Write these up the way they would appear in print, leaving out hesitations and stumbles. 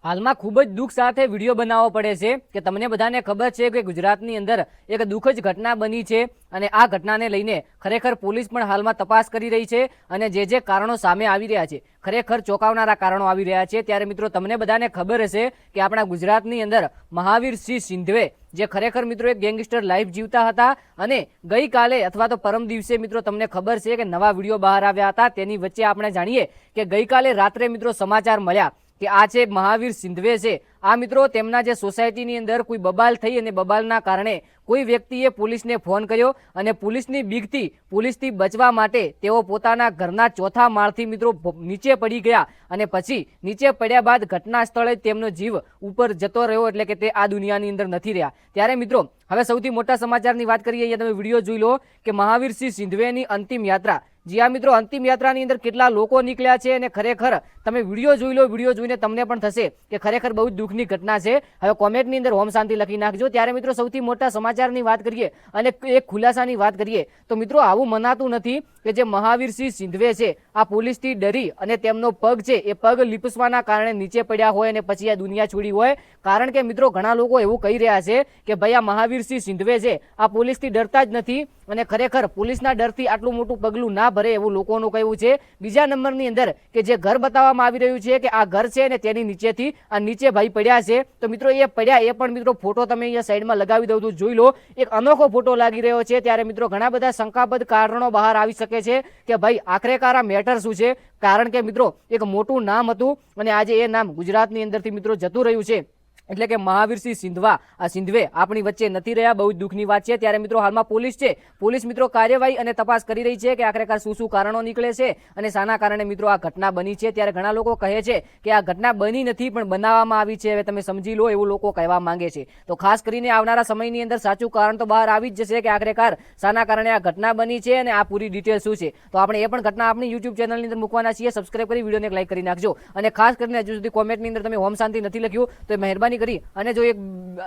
હાલમાં ખૂબ જ દુઃખ સાથે વિડીયો બનાવવો પડે છે કે તમને બધાને ખબર છે કે ગુજરાતની અંદર એક દુઃખદ ઘટના બની છે અને આ ઘટનાને લઈને ખરેખર પોલીસ પણ હાલમાં તપાસ કરી રહી છે અને જે કારણો સામે આવી રહ્યા છે ખરેખર ચોંકાવનારા કારણો આવી રહ્યા છે। ત્યારે મિત્રો તમને બધાને ખબર હશે કે આપણા ગુજરાતની અંદર મહાવીરસિંહ સિંધવે જે ખરેખર મિત્રો એક ગેંગસ્ટર લાઈફ જીવતા હતા અને ગઈકાલે અથવા તો પરમ દિવસે મિત્રો તમને ખબર છે કે નવા વિડીયો બહાર આવ્યા હતા। તેની વચ્ચે આપણે જાણીએ કે ગઈકાલે રાત્રે મિત્રો સમાચાર મળ્યા કે આ છે મહાવીર સિંધવે છે આ મિત્રો તેમના જે સોસાયટીની અંદર કોઈ બબાલ થઈ અને બબાલના કારણે કોઈ વ્યક્તિએ પોલીસને ફોન કર્યો અને પોલીસની બીકથી પોલીસથી બચવા માટે તેઓ પોતાના ઘરના ચોથા માળથી મિત્રો નીચે પડી ગયા અને પછી નીચે પડ્યા બાદ ઘટના સ્થળે તેમનો જીવ ઉપર જતો રહ્યો એટલે કે તે આ દુનિયાની અંદર નથી રહ્યા। ત્યારે મિત્રો હવે સૌથી મોટા સમાચારની વાત કરીએ, અહીંયા તમે વિડીયો જોઈ લો કે મહાવીરસિંહ સિંધવેની અંતિમ યાત્રા। જી આ મિત્રો અંતિમ યાત્રાની અંદર કેટલા લોકો નીકળ્યા છે અને ખરેખર તમે વિડીયો જોઈ લો, વિડીયો જોઈને તમને પણ થશે કે ખરેખર બહુ જ દુઃખની ઘટના છે। હવે કોમેન્ટની અંદર ઓમ શાંતિ લખી નાખજો। ત્યારે મિત્રો સૌથી મોટા સમાચારની વાત કરીએ અને એક ખુલાસાની વાત કરીએ તો મિત્રો આવું મનાતું નથી કે જે મહાવીરસિંહ સિંધવે છે આ પોલીસથી ડરી અને તેમનો પગ છે એ પગ લીપસવાના કારણે નીચે પડ્યા હોય અને પછી આ દુનિયા છોડી હોય। કારણ કે મિત્રો ઘણા લોકો એવું કહી રહ્યા છે કે ભાઈ આ મહાવીરસિંહ સિંધવે છે આ પોલીસથી ડરતા જ નથી અને ખરેખર પોલીસના ડરથી આટલું મોટું પગલું ના ભરે એવું લોકોનું કહેવું છે। બીજા નંબરની અંદર કે જે ઘર બતાવવામાં આવી રહ્યું છે કે આ ઘર છે ને તેની નીચેથી આ નીચે ભાઈ પડ્યા છે તો મિત્રો એ પડ્યા એ પણ મિત્રો ફોટો તમે અહીંયા સાઈડમાં લગાવી દઉં તો જોઈ લો, એક અનોખો ફોટો લાગી રહ્યો છે। ત્યારે મિત્રો ઘણા બધા શંકાસ્પદ કારણો બહાર આવી શકે છે કે ભાઈ આખરેકાર આ મેટર શું છે। કારણ કે મિત્રો એક મોટું નામ હતું અને આજે એ નામ ગુજરાતની અંદરથી મિત્રો જતું રહ્યું છે એટલે કે મહાવીરસિંહ સિંધવે આપણી વચ્ચે નથી રહ્યા, બહુ જ દુઃખની વાત છે। ત્યારે મિત્રો હાલમાં પોલીસ છે, પોલીસ મિત્રો કાર્યવાહી અને તપાસ કરી રહી છે કે આખરેકાર શું કારણો નીકળે છે અને શાના કારણે મિત્રો આ ઘટના બની છે। ત્યારે ઘણા લોકો કહે છે કે આ ઘટના બની નથી પણ બનાવવામાં આવી છે, હવે તમે સમજી લો એવું લોકો કહેવા માંગે છે। તો ખાસ કરીને આવનારા સમયની અંદર સાચું કારણ તો બહાર આવી જ જશે કે આખરેકાર શાના કારણે આ ઘટના બની છે અને આ પૂરી ડિટેલ શું છે। તો આપણે એ પણ ઘટના આપણી યુટ્યુબ ચેનલની અંદર મૂકવાના છીએ, સબસ્ક્રાઇબ કરી વિડીયોને એક લાઈક કરી નાખજો અને ખાસ કરીને હજુ સુધી કોમેન્ટની અંદર તમે હોમ શાંતિ નથી લખ્યું તો મહેરબાની કરી અને જો એક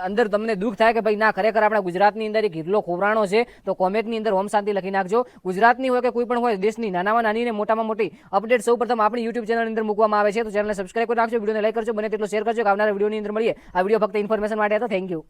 અંદર તમને દુઃખ થાય કે ભાઈ ના ખરેખર આપણા ગુજરાતની અંદર એક હિરલો ખોવરાણો છે તો કોમેન્ટની અંદર ઓમ શાંતિ લખી નાખજો। ગુજરાતની હોય કે કોઈ પણ હોય દેશની નાનામાં નાની ને મોટામાં મોટી અપડેટ સૌપ્રથમ આપણી યુટ્યુબ ચેનલની અંદર મૂકવામાં આવે છે। તો ચેનલને સબસ્ક્રાઇબ કરી નાખજો, વિડીયોને લાઈક કરજો, બને તેટલો શેર કરજો કે આવનારા વિડીયોની અંદર મળીએ। આ વિડીયો ફક્ત ઇન્ફોર્મેશન માટે હતો। Thank you.